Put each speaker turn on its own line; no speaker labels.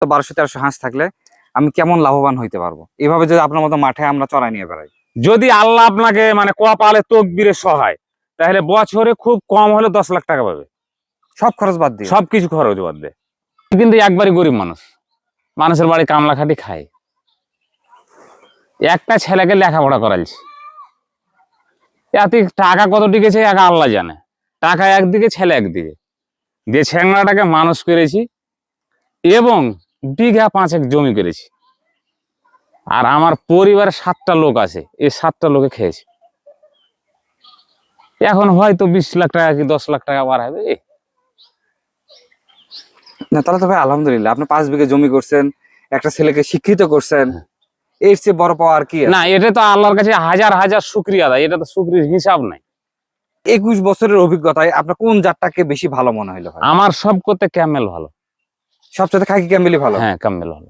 1200-1300 হাঁস থাকলে আমি কেমন লাভবান হইতে পারবো এভাবে যদি আপনার মতো মাঠে আমরা চড়াই নিয়ে বেড়াই?
যদি আল্লাহ আপনাকে মানে কপালে তকদিরে সহায়, তাহলে বছরে খুব কম হলে 10 লাখ টাকা পাবে,
সব খরচ বাদ দিয়ে।
সবকিছু খরচ বাদ দিয়ে। কিন্তু একবারই গরিব মানুষ, মানুষের বাড়ি কামলা খাটি খায়। একটা ছেলেকে লেখাপড়া করাইছে, এতে টাকা কত টিকেছে একা আল্লাহ জানে। টাকা একদিকে, ছেলে একদিকে, যে ছেংড়াটাকে মানুষ করেছি এবং বিঘা 5 জমি করেছি। আর আমার পরিবারে 7টা লোক আছে, এই 7টা লোকে খেয়েছে। এখন হয়তো 20 লাখ টাকা কি 10 লাখ টাকা বার হবে।
না তাহলে তো ভাই আলহামদুলিল্লাহ, আপনি 5 বিঘা জমি করছেন, একটা ছেলেকে শিক্ষিত করছেন, এর চেয়ে বড় পাওয়া আর কি আছে?
না, এটা তো আল্লাহর কাছে হাজার হাজার শুকরিয়া আদায়, এটা তো শুকরিয়ার হিসাব নাই।
21 বছরের অভিজ্ঞতায় আপনার কোন জাতটাকে বেশি ভালো মনে হইলো ভাই?
আমার সব করতে ক্যামেল ভালো।
সবচেয়ে খাকি ক্যামেলি ভালো?
হ্যাঁ, ক্যামেল ভালো।